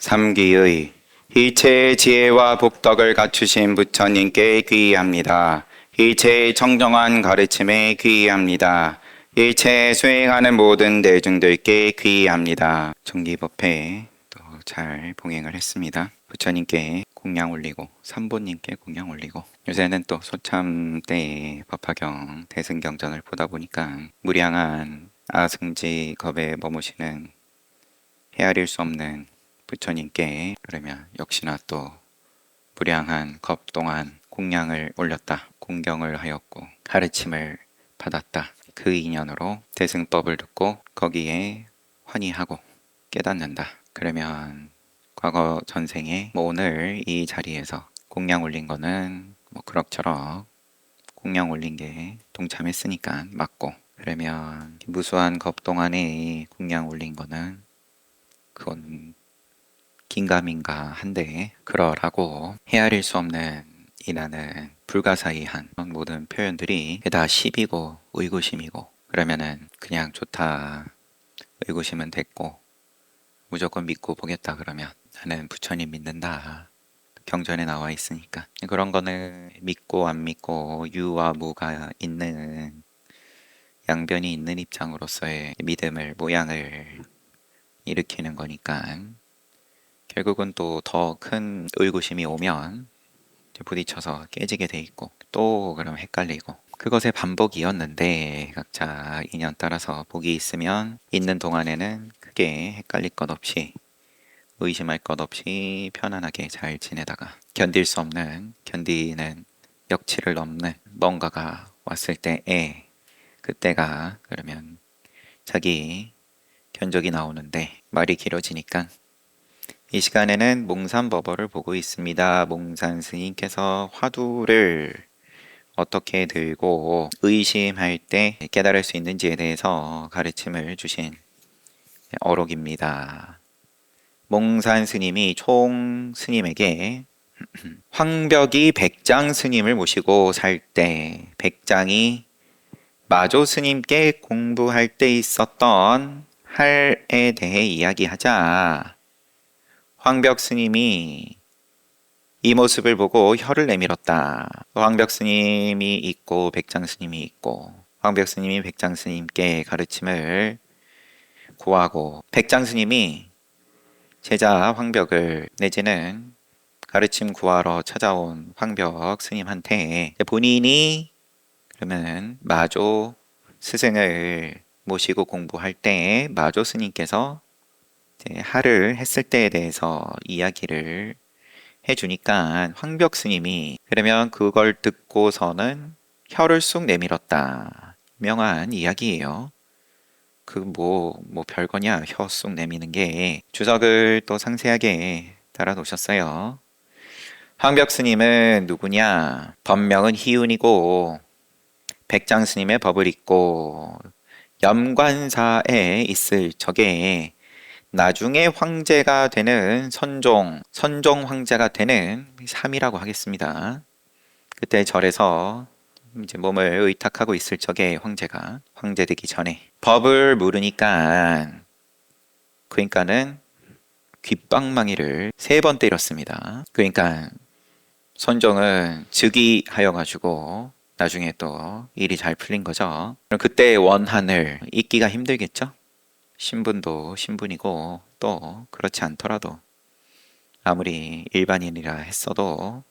삼기의 일체의 지혜와 복덕을 갖추신 부처님께 귀의합니다. 일체의 청정한 가르침에 귀의합니다. 일체 수행하는 모든 대중들께 귀의합니다. 정기법회 또 잘 봉행을 했습니다. 부처님께 공양 올리고 삼보님께 공양 올리고, 요새는 또 소참 때 법화경 대승경전을 보다 보니까 무량한 아승지 겁에 머무시는 헤아릴 수 없는 부처님께 그러면 역시나 또 무량한 겁 동안 공양을 올렸다, 공경을 하였고 가르침을 받았다. 그 인연으로 대승법을 듣고 거기에 환희하고 깨닫는다. 그러면 과거 전생에 오늘 이 자리에서 공양 올린 거는 그럭저럭 공양 올린 게 동참했으니까 맞고, 그러면 무수한 겁 동안에 공양 올린 거는 그건 긴가민가 한데 그러라고 헤아릴 수 없는 이나는 불가사의한 모든 표현들이 다 시비고 의구심이고, 그러면은 그냥 좋다, 의구심은 됐고 무조건 믿고 보겠다, 그러면 나는 부처님 믿는다, 경전에 나와 있으니까. 그런 거는 믿고 안 믿고 유와 무가 있는 양변이 있는 입장으로서의 믿음을 모양을 일으키는 거니까, 결국은 또 더 큰 의구심이 오면 부딪혀서 깨지게 돼 있고 또 그럼 헷갈리고, 그것의 반복이었는데 각자 인연 따라서 복이 있으면 있는 동안에는 크게 헷갈릴 것 없이 의심할 것 없이 편안하게 잘 지내다가 견딜 수 없는, 견디는 역치를 넘는 뭔가가 왔을 때에, 그때가 그러면 자기 견적이 나오는데 말이 길어지니까 이 시간에는 몽산법어를 보고 있습니다. 몽산 스님께서 화두를 어떻게 들고 의심할 때 깨달을 수 있는지에 대해서 가르침을 주신 어록입니다. 몽산 스님이 총 스님에게 황벽이 백장 스님을 모시고 살 때 백장이 마조 스님께 공부할 때 있었던 할에 대해 이야기하자 황벽 스님이 이 모습을 보고 혀를 내밀었다. 황벽 스님이 있고 백장 스님이 있고, 황벽 스님이 백장 스님께 가르침을 구하고 백장 스님이 제자 황벽을 내지는 가르침 구하러 찾아온 황벽 스님한테 본인이 그러면 마조 스승을 모시고 공부할 때 마조 스님께서 하를 했을 때에 대해서 이야기를 해주니까 황벽 스님이 그러면 그걸 듣고서는 혀를 쑥 내밀었다. 유명한 이야기예요. 그 별거냐, 혀 쑥 내미는 게. 주석을 또 상세하게 달아 놓으셨어요. 황벽 스님은 누구냐? 법명은 희운이고 백장 스님의 법을 잇고 염관사에 있을 적에 나중에 황제가 되는 선종 황제가 되는 삼이라고 하겠습니다. 그때 절에서 이제 몸을 의탁하고 있을 적에 황제가 황제 되기 전에 법을 물으니까 그러니까는 귓방망이를 3번 때렸습니다. 그러니까 선종은 즉위하여 가지고 나중에 또 일이 잘 풀린 거죠. 그때 원한을 잊기가 힘들겠죠. 신분도 신분이고 또 그렇지 않더라도 아무리 일반인이라 했어도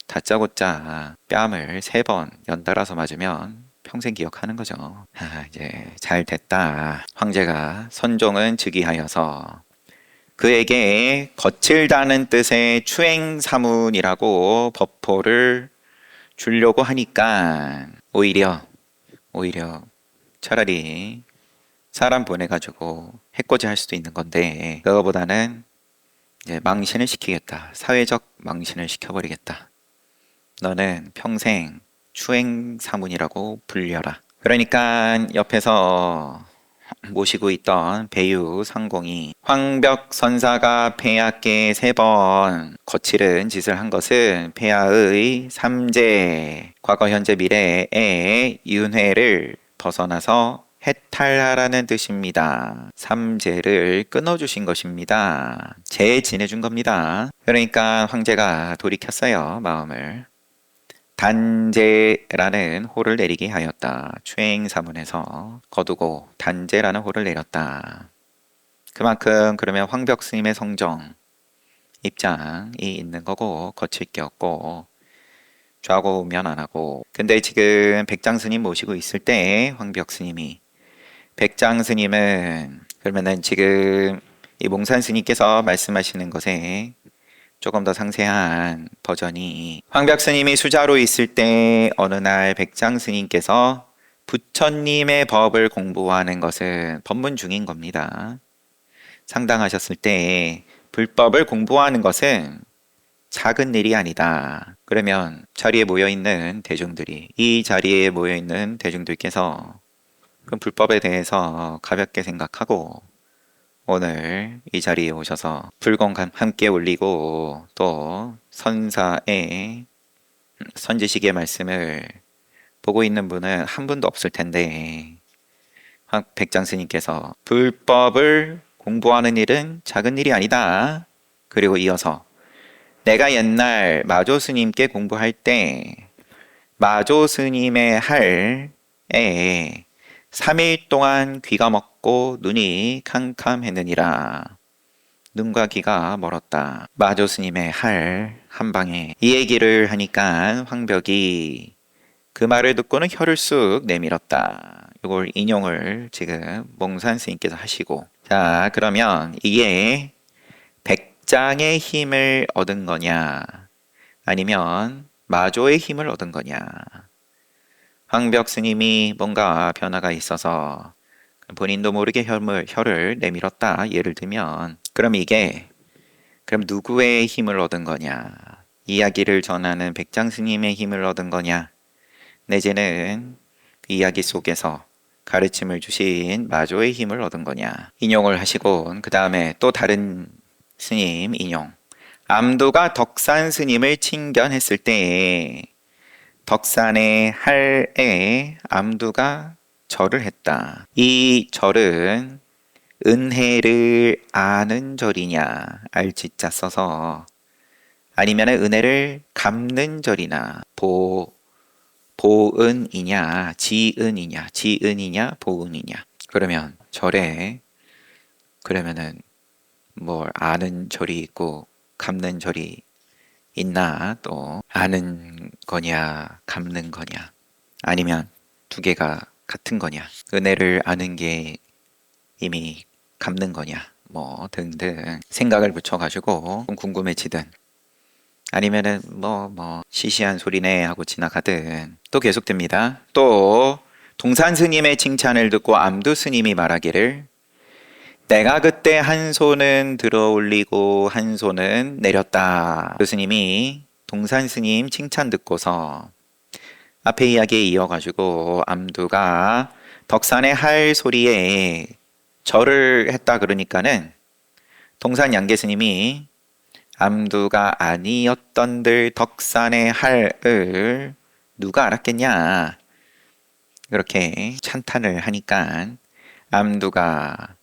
다짜고짜 뺨을 3번 연달아서 맞으면 평생 기억하는 거죠. 이제 잘 됐다. 황제가 선종은 즉위하여서 그에게 거칠다는 뜻의 추행사문이라고 법포를 주려고 하니까 오히려 차라리 사람 보내가지고 해코지 할 수도 있는 건데, 그거보다는 이제 망신을 시키겠다. 사회적 망신을 시켜버리겠다. 너는 평생 추행사문이라고 불려라. 그러니까 옆에서 모시고 있던 배유 상공이 황벽 선사가 폐하께 3번 거칠은 짓을 한 것은 폐하의 3재 과거 현재 미래의 윤회를 벗어나서 해탈하라는 뜻입니다. 삼재를 끊어주신 것입니다. 재진해준 겁니다. 그러니까 황제가 돌이켰어요, 마음을. 단재라는 호를 내리게 하였다. 추행사문에서 거두고 단재라는 호를 내렸다. 그만큼 그러면 황벽 스님의 성정, 입장이 있는 거고 거칠 게 없고 좌고우면 안 하고. 근데 지금 백장 스님 모시고 있을 때 황벽 스님이, 백장 스님은 그러면은 지금 이 몽산 스님께서 말씀하시는 것에 조금 더 상세한 버전이, 황벽 스님이 수자로 있을 때 어느 날 백장 스님께서 부처님의 법을 공부하는 것은 법문 중인 겁니다. 상당하셨을 때 불법을 공부하는 것은 작은 일이 아니다. 그러면 자리에 모여있는 대중들이, 이 자리에 모여있는 대중들께서 그 불법에 대해서 가볍게 생각하고 오늘 이 자리에 오셔서 불공 함께 올리고 또 선사의 선지식의 말씀을 보고 있는 분은 한 분도 없을 텐데, 백장 스님께서 불법을 공부하는 일은 작은 일이 아니다. 그리고 이어서 내가 옛날 마조 스님께 공부할 때 마조 스님의 할에 3일 동안 귀가 먹고 눈이 캄캄했느니라. 눈과 귀가 멀었다. 마조 스님의 할 한방에 이 얘기를 하니까 황벽이 그 말을 듣고는 혀를 쑥 내밀었다. 이걸 인용을 지금 몽산 스님께서 하시고, 자 그러면 이게 백장의 힘을 얻은 거냐 아니면 마조의 힘을 얻은 거냐. 황벽 스님이 뭔가 변화가 있어서 본인도 모르게 혀를 내밀었다, 예를 들면, 그럼 이게 그럼 누구의 힘을 얻은 거냐. 이야기를 전하는 백장 스님의 힘을 얻은 거냐, 내지는 그 이야기 속에서 가르침을 주신 마조의 힘을 얻은 거냐. 인용을 하시고 그 다음에 또 다른 스님 인용. 암두가 덕산 스님을 칭견했을 때 덕산의 할에 암두가 절을 했다. 이 절은 은혜를 아는 절이냐, 알지자 써서, 아니면 은혜를 갚는 절이나 보은이냐 지은이냐 보은이냐. 그러면 절에 그러면은 뭘 아는 절이 있고 갚는 절이 있나, 또 아는 거냐 갚는 거냐, 아니면 두 개가 같은 거냐, 은혜를 아는 게 이미 갚는 거냐, 뭐 등등 생각을 붙여가지고 좀 궁금해지든, 아니면은 뭐 시시한 소리네 하고 지나가든. 또 계속됩니다. 또 동산 스님의 칭찬을 듣고 암두 스님이 말하기를, 내가 그때 한 손은 들어 올리고 한 손은 내렸다. 그 스님이 동산 스님 칭찬 듣고서 앞에 이야기에 이어가지고 암두가 덕산의 할 소리에 절을 했다 그러니까는 동산 양계 스님이 암두가 아니었던들 덕산의 할을 누가 알았겠냐, 그렇게 찬탄을 하니까 암두가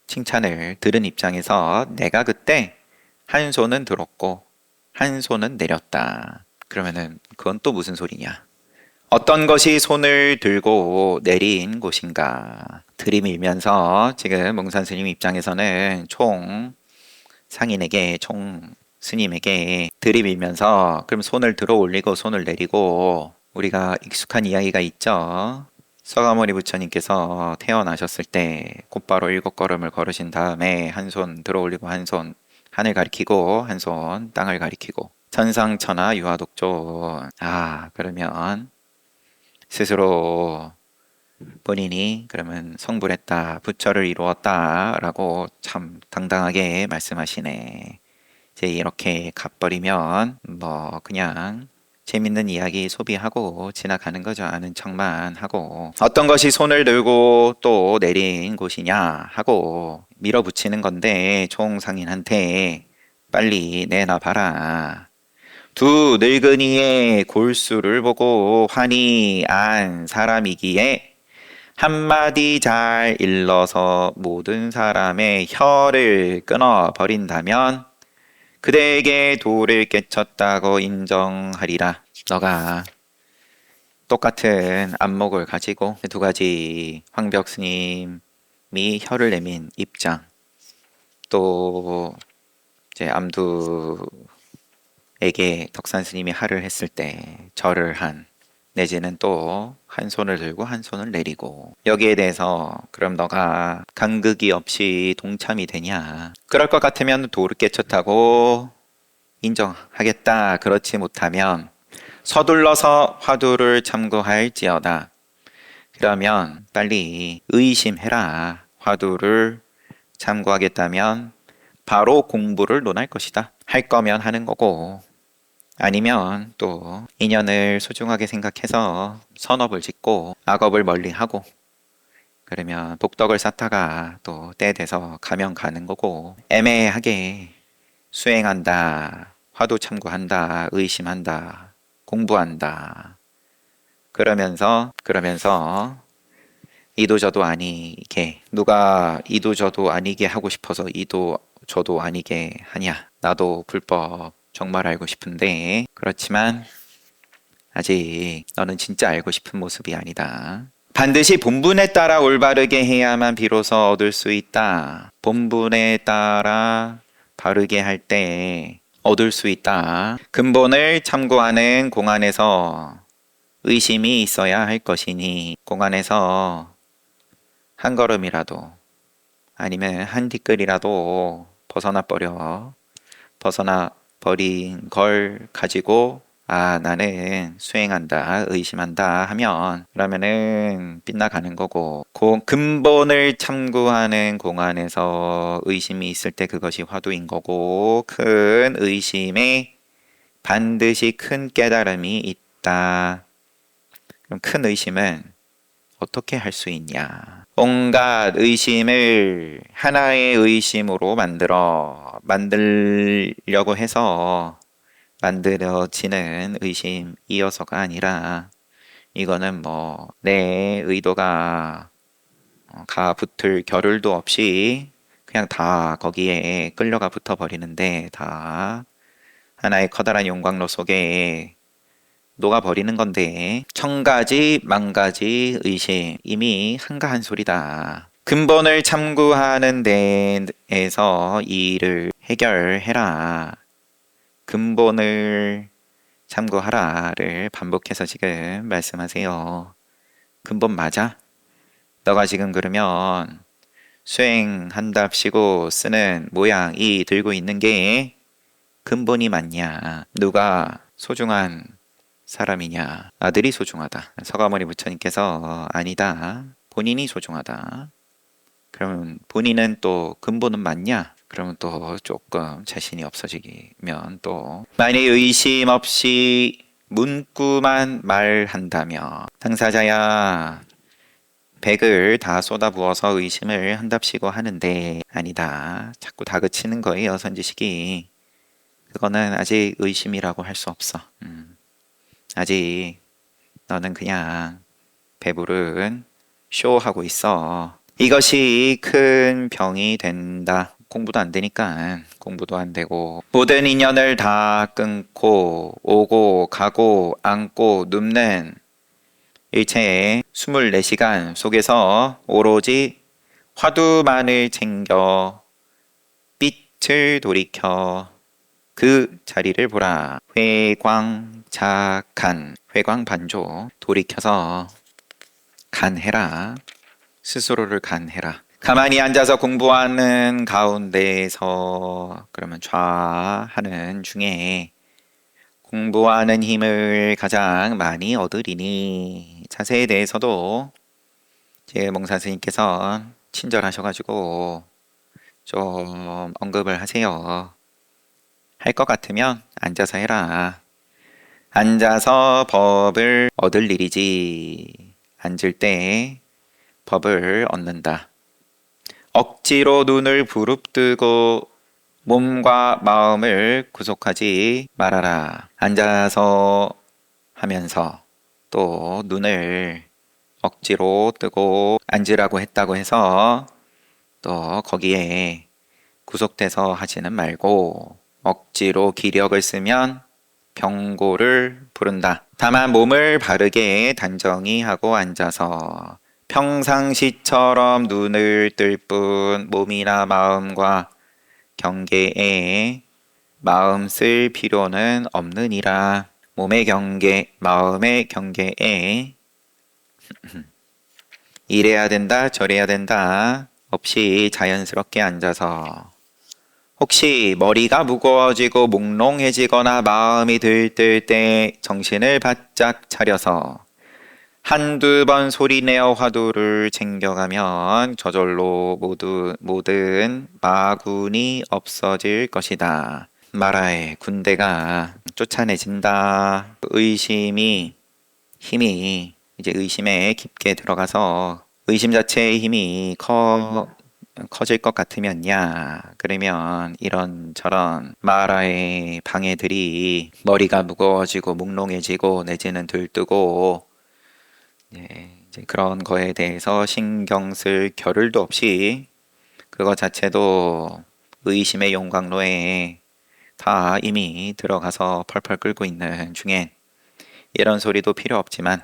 칭찬을 들은 입장에서 내가 그때 한 손은 들었고 한 손은 내렸다. 그러면은 그건 또 무슨 소리냐? 어떤 것이 손을 들고 내린 곳인가? 들이밀면서 지금 몽산 스님 입장에서는 총 상인에게, 총 스님에게 들이밀면서, 그럼 손을 들어 올리고 손을 내리고, 우리가 익숙한 이야기가 있죠. 서가모니 부처님께서 태어나셨을 때 곧바로 7걸음을 걸으신 다음에 한 손 들어 올리고 한 손 하늘 가리키고 한 손 땅을 가리키고, 천상천하 유아독존. 그러면 스스로 본인이 그러면 성불했다, 부처를 이루었다 라고 참 당당하게 말씀하시네. 이제 이렇게 갚버리면 뭐 그냥 재밌는 이야기 소비하고 지나가는 거죠. 아는 척만 하고, 어떤 것이 손을 들고 또 내린 곳이냐 하고 밀어붙이는 건데, 총상인한테 빨리 내놔봐라. 두 늙은이의 골수를 보고 환히 안 사람이기에 한마디 잘 일러서 모든 사람의 혀를 끊어 버린다면 그대에게 도를 깨쳤다고 인정하리라. 너가 똑같은 안목을 가지고 두 가지 황벽 스님이 혀를 내민 입장, 또 이제 암두에게 덕산 스님이 하를 했을 때 절을 한, 내지는 또 한 손을 들고 한 손을 내리고, 여기에 대해서 그럼 너가 간극이 없이 동참이 되냐? 그럴 것 같으면 도를 깨쳤다고 인정하겠다. 그렇지 못하면 서둘러서 화두를 참고할지어다. 그러면 빨리 의심해라. 화두를 참고하겠다면 바로 공부를 논할 것이다. 할 거면 하는 거고, 아니면 또 인연을 소중하게 생각해서 선업을 짓고 악업을 멀리하고, 그러면 복덕을 쌓다가 또 때 돼서 가면 가는 거고, 애매하게 수행한다, 화두 참고한다, 의심한다, 공부한다, 그러면서 이도 저도 아니게, 누가 이도 저도 아니게 하고 싶어서 이도 저도 아니게 하냐? 나도 불법 정말 알고 싶은데, 그렇지만 아직 너는 진짜 알고 싶은 모습이 아니다. 반드시 본분에 따라 올바르게 해야만 비로소 얻을 수 있다. 본분에 따라 바르게 할 때 얻을 수 있다. 근본을 참고하는 공안에서 의심이 있어야 할 것이니, 공안에서 한 걸음이라도 아니면 한 티끌이라도 벗어나 버린 걸 가지고 나는 수행한다, 의심한다 하면, 그러면은 빗나가는 거고, 근본을 참고하는 공안에서 의심이 있을 때 그것이 화두인 거고, 큰 의심에 반드시 큰 깨달음이 있다. 그럼 큰 의심은 어떻게 할 수 있냐? 온갖 의심을 하나의 의심으로 만들려고 해서 만들어지는 의심이어서가 아니라, 이거는 뭐 내 의도가 가 붙을 겨를도 없이 그냥 다 거기에 끌려가 붙어 버리는데, 다 하나의 커다란 용광로 속에 녹아버리는 건데, 천가지 만가지 의심, 이미 한가한 소리다. 근본을 참고하는 데에서 이 일을 해결해라. 근본을 참고하라를 반복해서 지금 말씀하세요. 근본 맞아? 너가 지금 그러면 수행한답시고 쓰는 모양이 들고 있는 게 근본이 맞냐? 누가 소중한 사람이냐? 아들이 소중하다. 서가모니 부처님께서 아니다, 본인이 소중하다. 그러면 본인은 또 근본은 맞냐? 그러면 또 조금 자신이 없어지면, 또 만일 의심 없이 문구만 말한다며, 당사자야 백을 다 쏟아부어서 의심을 한답시고 하는데, 아니다, 자꾸 다그치는 거예요, 선지식이. 그거는 아직 의심이라고 할 수 없어. 아직 너는 그냥 배부른 쇼하고 있어. 이것이 큰 병이 된다. 공부도 안 되니까 공부도 안 되고, 모든 인연을 다 끊고 오고 가고 앉고 눕는 일체의 24시간 속에서 오로지 화두만을 챙겨 빛을 돌이켜 그 자리를 보라. 회광자간, 회광반조, 돌이켜서 간해라. 스스로를 간해라. 가만히 앉아서 공부하는 가운데에서, 그러면 좌하는 중에 공부하는 힘을 가장 많이 얻으리니, 자세에 대해서도 제 몽산 스님께서 친절하셔가지고 좀 언급을 하세요. 할 것 같으면 앉아서 해라. 앉아서 법을 얻을 일이지. 앉을 때 법을 얻는다. 억지로 눈을 부릅뜨고 몸과 마음을 구속하지 말아라. 앉아서 하면서 또 눈을 억지로 뜨고 앉으라고 했다고 해서 또 거기에 구속돼서 하지는 말고 억지로 기력을 쓰면 병고를 부른다. 다만 몸을 바르게 단정히 하고 앉아서 평상시처럼 눈을 뜰 뿐 몸이나 마음과 경계에 마음 쓸 필요는 없느니라. 몸의 경계, 마음의 경계에 이래야 된다, 저래야 된다 없이 자연스럽게 앉아서 혹시 머리가 무거워지고 몽롱해지거나 마음이 들뜰 때 정신을 바짝 차려서 한두 번 소리내어 화두를 챙겨가면 저절로 모든 마군이 없어질 것이다. 마라의 군대가 쫓아내진다. 힘이 이제 의심에 깊게 들어가서 의심 자체의 힘이 커질 것 같으면야 그러면 이런저런 마라의 방해들이 머리가 무거워지고 몽롱해지고 내지는 들뜨고 이제 그런 거에 대해서 신경 쓸 겨를도 없이 그거 자체도 의심의 용광로에 다 이미 들어가서 펄펄 끓고 있는 중엔 이런 소리도 필요 없지만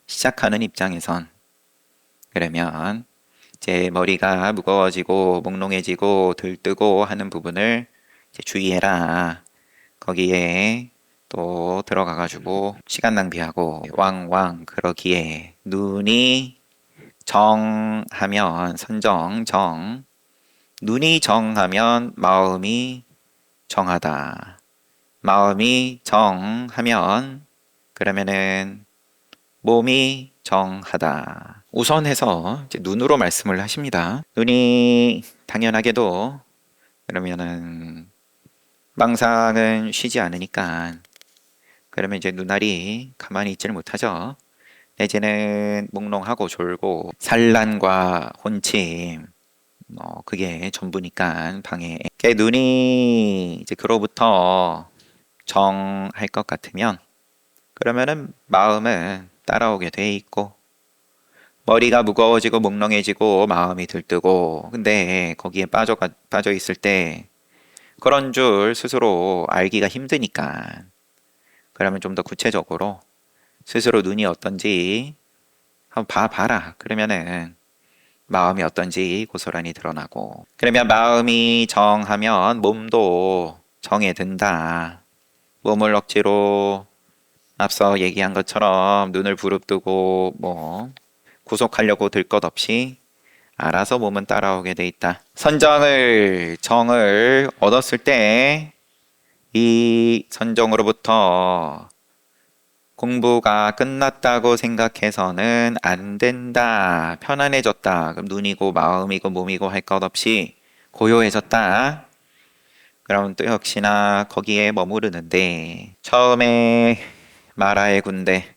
시작하는 입장에선 그러면 이제 머리가 무거워지고 몽롱해지고 들뜨고 하는 부분을 이제 주의해라. 거기에 또 들어가가지고 시간 낭비하고 왕왕 그러기에 눈이 정하면 눈이 정하면 마음이 정하다. 마음이 정하면 그러면은 몸이 정하다. 우선 해서 이제 눈으로 말씀을 하십니다. 눈이 당연하게도 그러면은 망상은 쉬지 않으니까 그러면 이제 눈알이 가만히 있지를 못하죠. 내지는 몽롱하고 졸고 산란과 혼침 그게 전부니까 방해. 눈이 이제 그로부터 정할 것 같으면 그러면은 마음은 따라오게 돼 있고 머리가 무거워지고 몽롱해지고 마음이 들뜨고 근데 거기에 빠져 있을 때 그런 줄 스스로 알기가 힘드니까 그러면 좀 더 구체적으로 스스로 눈이 어떤지 한번 봐라. 그러면은 마음이 어떤지 고스란히 드러나고 그러면 마음이 정하면 몸도 정에 든다. 몸을 억지로 앞서 얘기한 것처럼 눈을 부릅뜨고 구속하려고 들 것 없이 알아서 몸은 따라오게 돼 있다. 정을 얻었을 때 이 선정으로부터 공부가 끝났다고 생각해서는 안 된다. 편안해졌다. 그럼 눈이고 마음이고 몸이고 할 것 없이 고요해졌다. 그럼 또 역시나 거기에 머무르는데 처음에 마라의 군대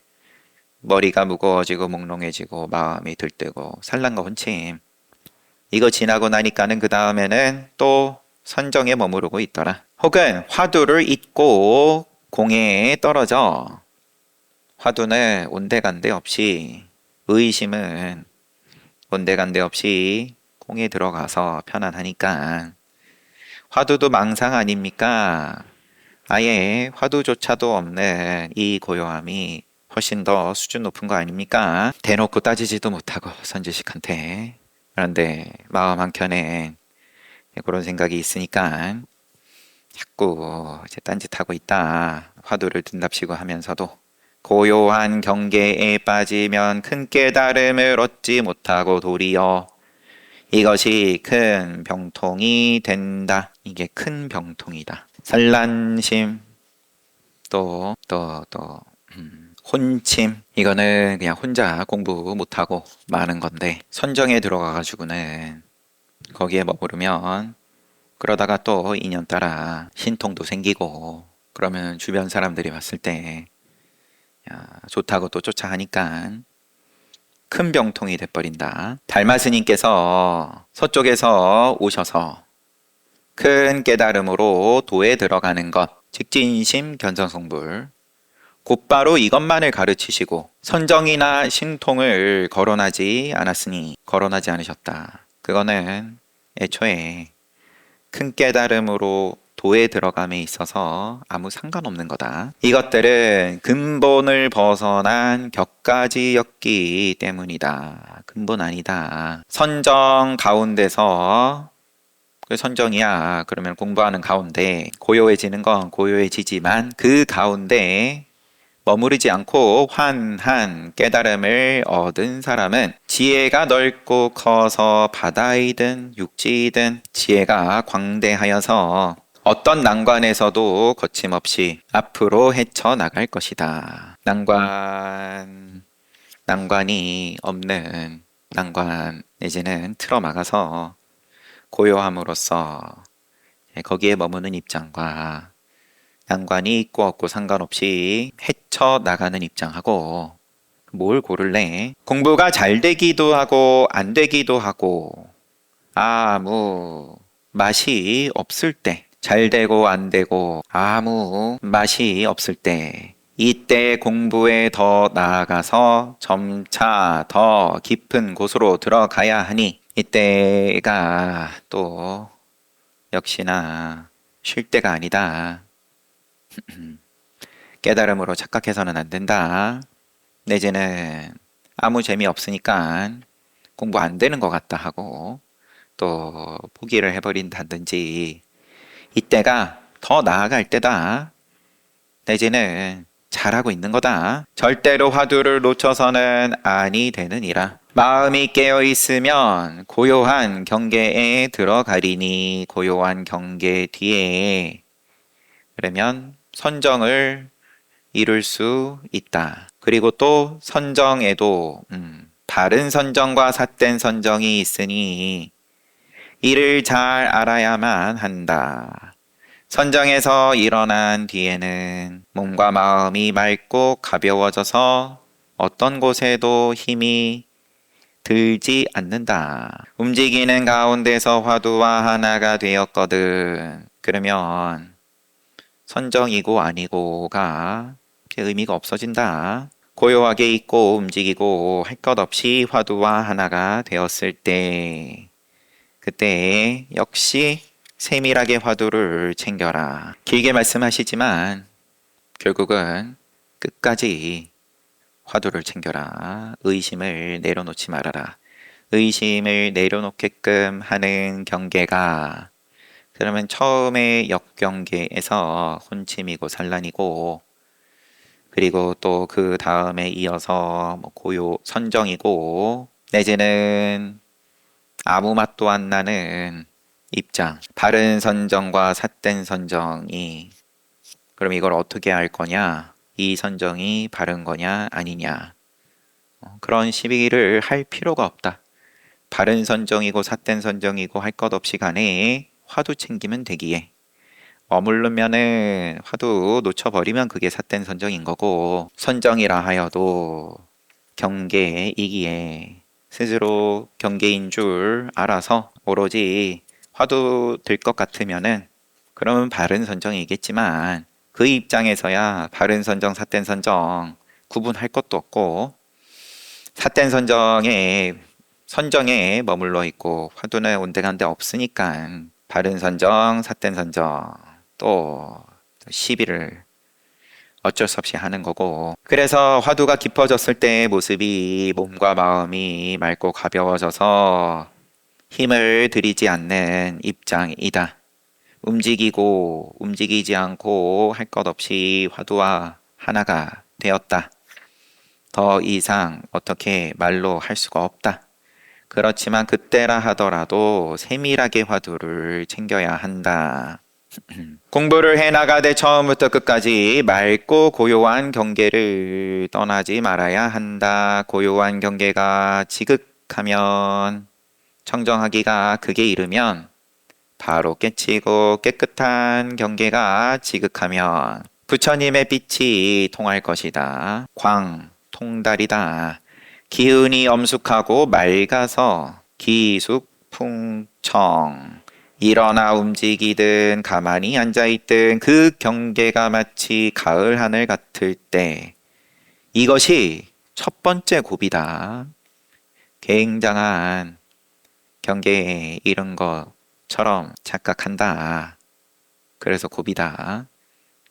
머리가 무거워지고 몽롱해지고 마음이 들뜨고 산란과 혼침 이거 지나고 나니까는 그 다음에는 또 선정에 머무르고 있더라. 혹은 화두를 잊고 공해에 떨어져 화두는 온데간데 없이 의심은 온데간데 없이 공에 들어가서 편안하니까 화두도 망상 아닙니까? 아예 화두조차도 없는 이 고요함이 훨씬 더 수준 높은 거 아닙니까? 대놓고 따지지도 못하고 선지식한테 그런데 마음 한켠에 그런 생각이 있으니까 자꾸 이제 딴짓하고 있다. 화두를 둔답시고 하면서도 고요한 경계에 빠지면 큰 깨달음을 얻지 못하고 도리어 이것이 큰 병통이 된다. 이게 큰 병통이다. 산란심 또 혼침 이거는 그냥 혼자 공부 못하고 많은 건데 선정에 들어가 가지고는 거기에 머무르면 그러다가 또 인연 따라 신통도 생기고 그러면 주변 사람들이 봤을 때 좋다고 또 쫓아하니까 큰 병통이 돼버린다. 달마스님께서 서쪽에서 오셔서 큰 깨달음으로 도에 들어가는 것 직진심 견성성불 곧바로 이것만을 가르치시고 선정이나 신통을 거론하지 않으셨다. 그거는 애초에 큰 깨달음으로 도에 들어감에 있어서 아무 상관없는 거다. 이것들은 근본을 벗어난 격가지였기 때문이다. 근본 아니다. 선정 가운데서 그 선정이야. 그러면 공부하는 가운데 고요해지는 건 고요해지지만 그 가운데 머무르지 않고 환한 깨달음을 얻은 사람은 지혜가 넓고 커서 바다이든 육지이든 지혜가 광대하여서 어떤 난관에서도 거침없이 앞으로 헤쳐나갈 것이다. 난관이 없는 난관 내지는 틀어막아서 고요함으로써 거기에 머무는 입장과 난관이 있고 없고 상관없이 헤쳐나가는 입장하고 뭘 고를래? 공부가 잘 되기도 하고 안 되기도 하고 아무 맛이 없을 때, 잘 되고 안 되고 아무 맛이 없을 때, 이때 공부에 더 나아가서 점차 더 깊은 곳으로 들어가야 하니 이때가 또 역시나 쉴 때가 아니다. 깨달음으로 착각해서는 안 된다. 내지는 아무 재미 없으니까 공부 안 되는 것 같다 하고 또 포기를 해버린다든지 이때가 더 나아갈 때다. 내지는 잘하고 있는 거다. 절대로 화두를 놓쳐서는 아니 되느니라. 마음이 깨어 있으면 고요한 경계에 들어가리니 고요한 경계 뒤에 그러면 선정을 이룰 수 있다. 그리고 또 선정에도 바른 선정과 삿된 선정이 있으니 이를 잘 알아야만 한다. 선정에서 일어난 뒤에는 몸과 마음이 맑고 가벼워져서 어떤 곳에도 힘이 들지 않는다. 움직이는 가운데서 화두와 하나가 되었거든. 그러면 선정이고 아니고가 의미가 없어진다. 고요하게 있고 움직이고 할 것 없이 화두와 하나가 되었을 때 그때 역시 세밀하게 화두를 챙겨라. 길게 말씀하시지만 결국은 끝까지 화두를 챙겨라. 의심을 내려놓지 말아라. 의심을 내려놓게끔 하는 경계가 그러면 처음에 역경계에서 혼침이고 산란이고 그리고 또 그 다음에 이어서 고요 선정이고 내지는 아무 맛도 안 나는 입장 바른 선정과 삿된 선정이 그럼 이걸 어떻게 할 거냐 이 선정이 바른 거냐 아니냐 그런 시비를 할 필요가 없다. 바른 선정이고 삿된 선정이고 할 것 없이 간에 화두 챙기면 되기에 머무르면은 화두 놓쳐버리면 그게 삿된 선정인 거고 선정이라 하여도 경계이기에 스스로 경계인 줄 알아서 오로지 화두 될 것 같으면은 그러면 바른 선정이겠지만 그 입장에서야 바른 선정, 삿된 선정 구분할 것도 없고 삿된 선정에 머물러 있고 화두는 온데간데 없으니까 바른 선정, 삿된 선정 또 시비를 어쩔 수 없이 하는 거고 그래서 화두가 깊어졌을 때의 모습이 몸과 마음이 맑고 가벼워져서 힘을 들이지 않는 입장이다. 움직이고 움직이지 않고 할 것 없이 화두와 하나가 되었다. 더 이상 어떻게 말로 할 수가 없다. 그렇지만 그때라 하더라도 세밀하게 화두를 챙겨야 한다. 공부를 해나가되 처음부터 끝까지 맑고 고요한 경계를 떠나지 말아야 한다. 고요한 경계가 지극하면 청정하기가 극에 이르면 바로 깨치고 깨끗한 경계가 지극하면 부처님의 빛이 통할 것이다. 통달이다. 기운이 엄숙하고 맑아서 기숙풍청 일어나 움직이든 가만히 앉아있든 그 경계가 마치 가을 하늘 같을 때 이것이 첫 번째 고비다. 굉장한 경계에 이른 것처럼 착각한다. 그래서 고비다.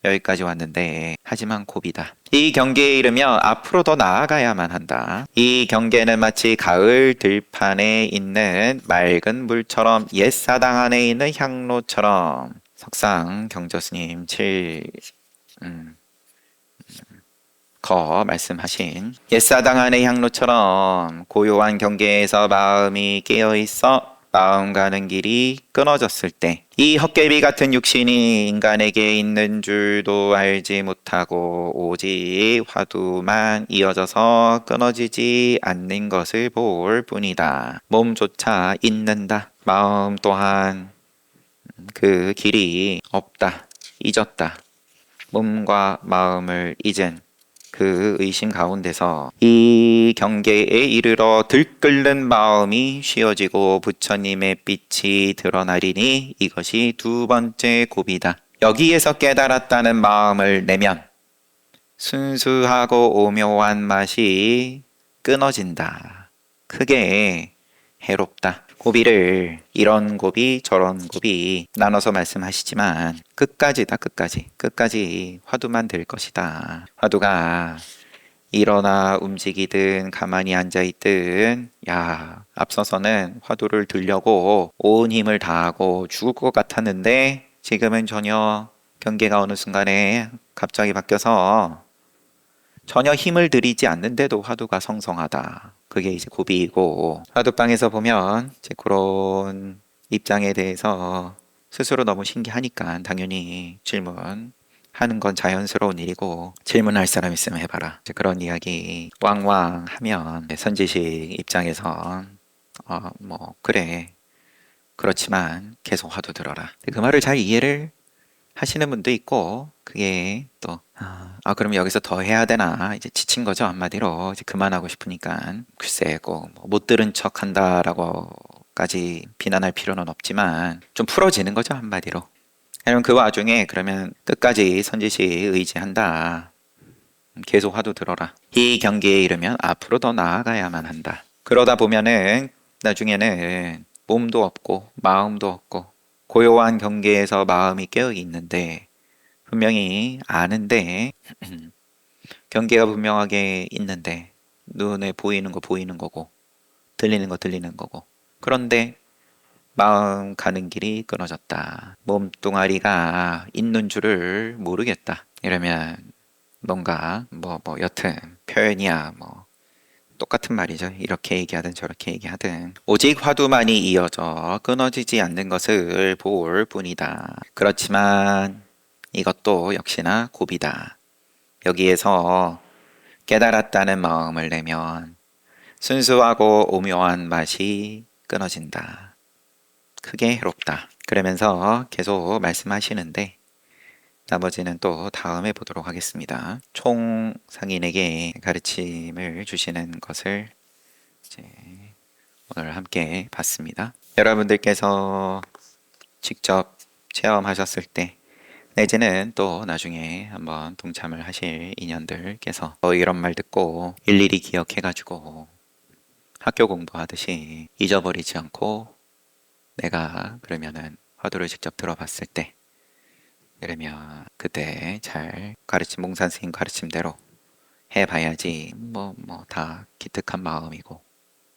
여기까지 왔는데 하지만 고비다. 이 경계에 이르면 앞으로 더 나아가야만 한다. 이 경계는 마치 가을 들판에 있는 맑은 물처럼 옛사당 안에 있는 향로처럼 석상 경조스님 7거 말씀하신 옛사당 안의 향로처럼 고요한 경계에서 마음이 깨어있어 마음 가는 길이 끊어졌을 때 이 헛개비 같은 육신이 인간에게 있는 줄도 알지 못하고 오직 화두만 이어져서 끊어지지 않는 것을 볼 뿐이다. 몸조차 잊는다. 마음 또한 그 길이 없다. 잊었다. 몸과 마음을 잊은 그 의심 가운데서 이 경계에 이르러 들끓는 마음이 쉬어지고 부처님의 빛이 드러나리니 이것이 두 번째 고비다. 여기에서 깨달았다는 마음을 내면 순수하고 오묘한 맛이 끊어진다. 크게 해롭다. 고비를 이런 고비 저런 고비 나눠서 말씀하시지만 끝까지다. 끝까지 화두만 들 것이다. 화두가 일어나 움직이든 가만히 앉아있든 앞서서는 화두를 들려고 온 힘을 다하고 죽을 것 같았는데 지금은 전혀 경계가 어느 순간에 갑자기 바뀌어서 전혀 힘을 들이지 않는데도 화두가 성성하다. 그게 이제 고비이고, 화두방에서 보면 이제 그런 입장에 대해서 스스로 너무 신기하니까 당연히 질문하는 건 자연스러운 일이고, 질문할 사람 있으면 해봐라. 이제 그런 이야기 왕왕 하면 선지식 입장에서 그래, 그렇지만 계속 화두 들어라. 그 말을 잘 이해를 하시는 분도 있고, 그게 또 그럼 여기서 더 해야 되나 이제 지친 거죠. 한마디로 이제 그만하고 싶으니까. 글쎄 꼭 못 들은 척 한다라고까지 비난할 필요는 없지만 좀 풀어지는 거죠. 한마디로. 그럼 그 와중에 그러면 끝까지 선지식 의지한다. 계속 화두 들어라. 이 경계에 이르면 앞으로 더 나아가야만 한다. 그러다 보면은 나중에는 몸도 없고 마음도 없고 고요한 경계에서 마음이 깨어 있는데 분명히 아는데 경계가 분명하게 있는데 눈에 보이는 거 보이는 거고 들리는 거 들리는 거고 그런데 마음 가는 길이 끊어졌다. 몸뚱아리가 있는 줄을 모르겠다. 이러면 뭔가 여튼 표현이야 똑같은 말이죠. 이렇게 얘기하든 저렇게 얘기하든 오직 화두만이 이어져 끊어지지 않는 것을 볼 뿐이다. 그렇지만 이것도 역시나 고비다. 여기에서 깨달았다는 마음을 내면 순수하고 오묘한 맛이 끊어진다. 크게 해롭다. 그러면서 계속 말씀하시는데 나머지는 또 다음에 보도록 하겠습니다. 총 상인에게 가르침을 주시는 것을 이제 오늘 함께 봤습니다. 여러분들께서 직접 체험하셨을 때 내지는 또 나중에 한번 동참을 하실 인연들께서 이런 말 듣고 일일이 기억해가지고 학교 공부하듯이 잊어버리지 않고 내가 그러면은 화두를 직접 들어봤을 때 그러면 그때 잘 가르침 몽산 스님 가르침대로 해봐야지 다 기특한 마음이고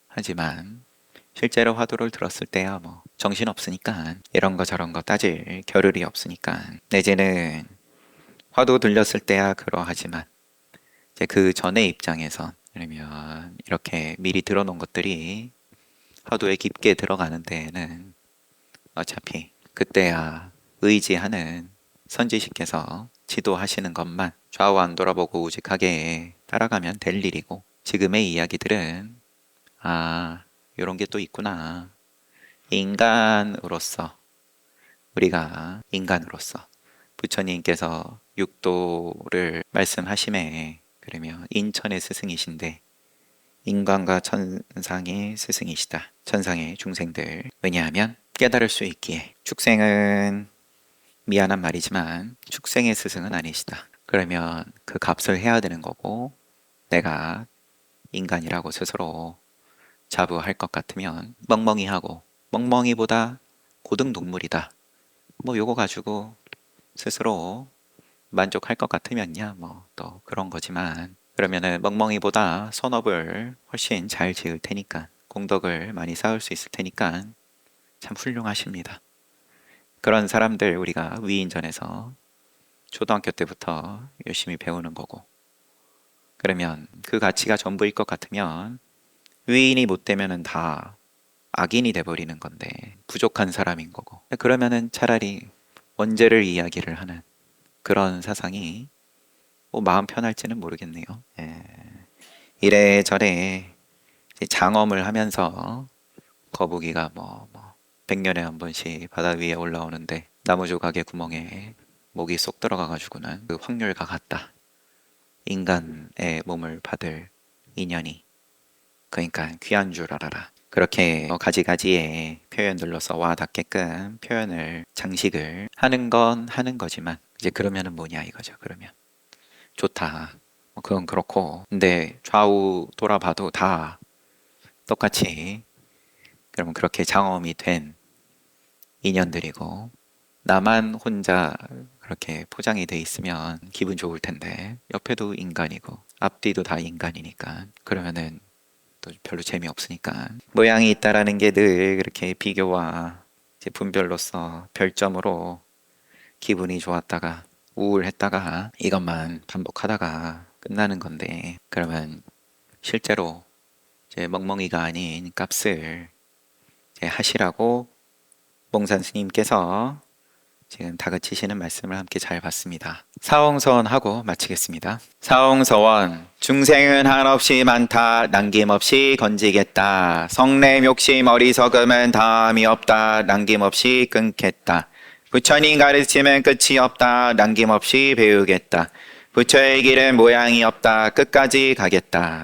하지만 실제로 화두를 들었을 때야 정신 없으니까 이런 거 저런 거 따질 겨를이 없으니까 내지는 화두 들렸을 때야 그러하지만 이제 그 전의 입장에서 그러면 이렇게 미리 들어놓은 것들이 화두에 깊게 들어가는 데에는 어차피 그때야 의지하는 선지식께서 지도하시는 것만 좌우 안 돌아보고 우직하게 따라가면 될 일이고 지금의 이야기들은 이런 게 또 있구나. 인간으로서 우리가 인간으로서 부처님께서 육도를 말씀하심에 그러면 인천의 스승이신데 인간과 천상의 스승이시다. 천상의 중생들. 왜냐하면 깨달을 수 있기에 축생은 미안한 말이지만 축생의 스승은 아니시다. 그러면 그 값을 해야 되는 거고 내가 인간이라고 스스로 자부할 것 같으면 멍멍이하고 멍멍이보다 고등동물이다. 뭐 요거 가지고 스스로 만족할 것 같으면야 뭐 또 그런 거지만 그러면은 멍멍이보다 선업을 훨씬 잘 지을 테니까 공덕을 많이 쌓을 수 있을 테니까 참 훌륭하십니다. 그런 사람들 우리가 위인전에서 초등학교 때부터 열심히 배우는 거고 그러면 그 가치가 전부일 것 같으면 위인이 못 되면은 다 악인이 돼버리는 건데 부족한 사람인 거고 그러면은 차라리 원죄를 이야기를 하는 그런 사상이 뭐 마음 편할지는 모르겠네요. 예. 이래저래 이제 장엄을 하면서 거북이가 뭐 100년에 한 번씩 바다 위에 올라오는데 나무 조각의 구멍에 목이 쏙 들어가 가지고는 그 확률과 같다. 인간의 몸을 받을 인연이 그러니까 귀한 줄 알아라. 그렇게 가지가지의 표현들로서 와 닿게끔 표현을 장식을 하는 건 하는 거지만 이제 그러면은 뭐냐 이거죠. 그러면 좋다. 그건 그렇고 근데 좌우 돌아봐도 다 똑같이 그러면 그렇게 장엄이 된 인연들이고 나만 혼자 그렇게 포장이 돼 있으면 기분 좋을 텐데 옆에도 인간이고 앞뒤도 다 인간이니까 그러면은 또 별로 재미없으니까 모양이 있다라는 게 늘 그렇게 비교와 이제 분별로서 별점으로 기분이 좋았다가 우울했다가 이것만 반복하다가 끝나는 건데 그러면 실제로 이제 멍멍이가 아닌 값을 이제 하시라고 몽산 스님께서 지금 다그치시는 말씀을 함께 잘 봤습니다. 사홍서원하고 마치겠습니다. 사홍서원 중생은 한없이 많다 남김없이 건지겠다 성냄 욕심 어리석음은 다함이 없다 남김없이 끊겠다 부처님 가르침은 끝이 없다 남김없이 배우겠다 부처의 길은 모양이 없다 끝까지 가겠다